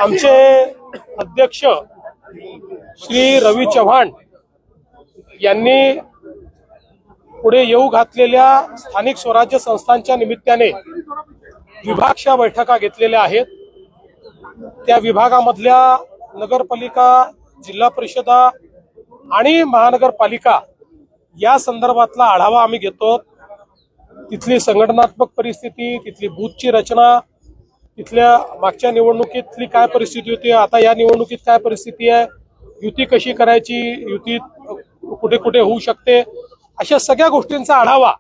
आमचे अध्यक्ष श्री रवी चव्हाण यांनी पुढे येऊ घातलेल्या स्थानिक स्वराज्य संस्थांच्या निमित्ताने विभागच्या बैठका घेतलेल्या आहेत। त्या विभागामधल्या नगरपालिका, जिल्हा परिषदा आणि महानगरपालिका या संदर्भातला आढावा आम्ही घेतो। तिथली संघटनात्मक परिस्थिती, तिथली बूथची रचना, तिथल्या मागच्या निवडणुकीतली काय परिस्थिती होती, आता या निवडणुकीत काय परिस्थिती आहे, युती कशी करायची, युतीत कुठे कुठे होऊ शकते, अशा सगळ्या गोष्टींचा आढावा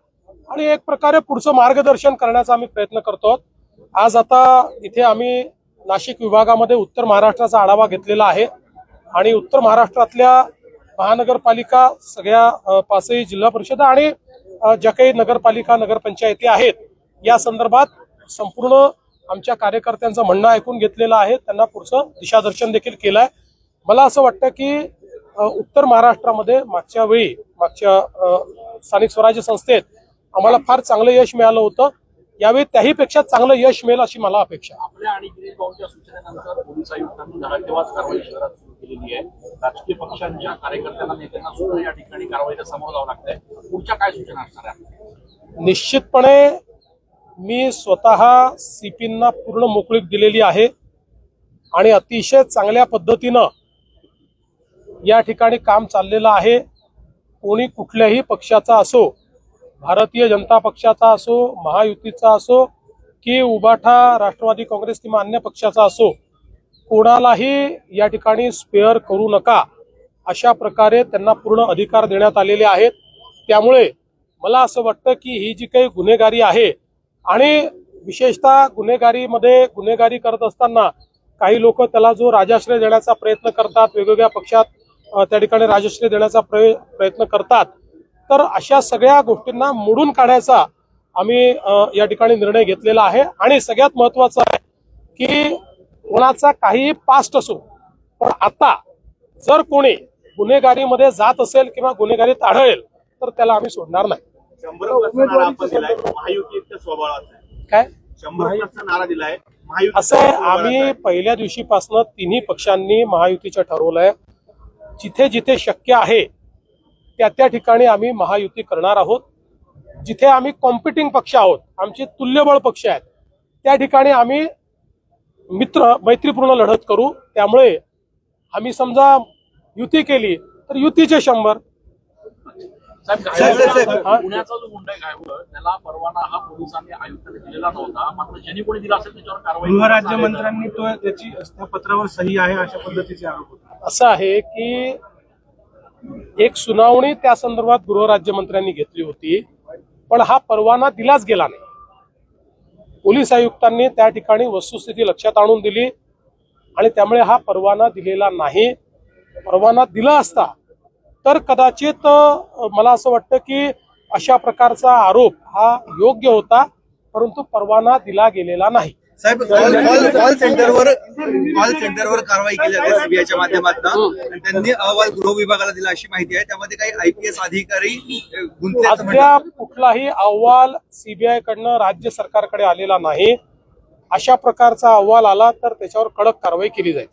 आणि एक प्रकारे पुढचं मार्गदर्शन करण्याचा आम्ही प्रयत्न करतो। आज आता इथे आम्ही नाशिक विभागामध्ये उत्तर महाराष्ट्राचा आढावा घेतलेला आहे आणि उत्तर महाराष्ट्रातल्या महानगरपालिका, सगळ्या पाचही जिल्हा परिषदा आणि ज्या काही नगरपालिका, नगरपंचायती आहेत या संदर्भात संपूर्ण आमच्या कार्यकर्त्यांचं म्हणणं ऐकून घेतलेलं आहे, त्यांना पुढचं दिशादर्शन देखील केलं आहे। मला असं वाटतं की उत्तर महाराष्ट्रामध्ये मागच्या स्थानिक स्वराज्य संस्थेत आम्हाला फार चांगलं यश मिळालं होतं। यावेळी त्याहीपेक्षा चांगलं यश मिळेल अशी मला अपेक्षा आहे। आपल्या आणि गिरीश भाऊंच्या सूचनेनंतर पोलीस आयुक्तांनी धडाकेबाज कारवाई शहरात सुरू केलेली आहे। राजकीय पक्षांच्या कार्यकर्त्यांना, नेत्यांना सुद्धा या ठिकाणी कारवाईला समोर जावं लागतंय। पुढच्या काय सूचना असणार आहे? निश्चितपणे मी स्वतः सीपींना पूर्ण मोकळीक दिलेली आहे आणि अतिशय चांगल्या पद्धतीनं या ठिकाणी काम चाललेलं आहे। कोणी कुठल्याही पक्षाचा असो, भारतीय जनता पक्षाचा असो, महायुतीचा असो की उबाठा, राष्ट्रवादी काँग्रेस किंवा अन्य पक्षाचा असो, कोणालाही या ठिकाणी स्पेअर करू नका अशा प्रकारे त्यांना पूर्ण अधिकार देण्यात आलेले आहेत। त्यामुळे मला असं वाटतं की ही जी काही गुन्हेगारी आहे आणि विशेषतः गुन्हेगारी करत असताना काही लोक त्याला जो राजाश्रय देण्याचा प्रयत्न करतात, वेगवेगळ्या पक्षात त्या ठिकाणी राजाश्रय देण्याचा प्रयत्न करतात, तर अशा सगळ्या गोष्टींना मोडून काढायचा आम्ही या ठिकाणी निर्णय घेतलेला आहे। आणि सगळ्यात महत्वाचं आहे की कोणाचा काही पास्ट असो, पण आता जर कोणी गुन्हेगारीमध्ये जात असेल किंवा गुन्हेगारीत आढळेल तर त्याला आम्ही सोडणार नाही। 100% काय 100% नारा दिलाय असं आहे, आम्ही पहिल्या दिवशीपासून तिन्ही पक्षांनी महायुतीचं ठरवलंय। जिथे जिथे शक्य आहे त्या ठिकाणी आम्ही महायुती करणार आहोत। जिथे आम्ही कॉम्पिटिंग पक्ष आहोत, आमचे तुल्यबळ पक्ष आहेत, त्या ठिकाणी आम्ही मैत्रीपूर्ण लढत करू। त्यामुळे आम्ही समजा युती केली तर युतीचे 100। पुण्याचा जो गुंडा गायब त्याला परवाना हा पोलिसांनी आयुक्तांनी दिलेला नव्हता, मात्र ज्यांनी कोणी दिला असेल त्याच्यावर कारवाई गृहराज्यमंत्र्यांनी त्याची त्या पत्रावर सही आहे अशा पद्धतीचे आरोप होते। असं आहे की एक सुनावणी त्या संदर्भात गृहराज्यमंत्र्यांनी घेतली होती, पण हा परवाना दिलाच गेला नाही। पोलीस आयुक्तांनी त्या ठिकाणी वस्तुस्थिती लक्षात आणून दिली आणि त्यामुळे हा परवाना दिलेला नाही। परवाना दिला असता तर कदाचित मला असं वाटतं की अशा प्रकारचा आरोप हा योग्य होता, परंतु परवाना दिला गेलेला नाही। साहेब, कॉल सेंटरवर कारवाई केली जाते सीबीआयच्या माध्यमातून, त्यांनी अहवाल गृह विभागाला दिला अशी माहिती आहे। त्यामध्ये काही आयपीएस अधिकारी अद्याप कुठलाही अहवाल सीबीआय कडनं राज्य सरकारकडे आलेला नाही। अशा प्रकारचा अहवाल आला तर त्याच्यावर कडक कारवाई केली जाईल।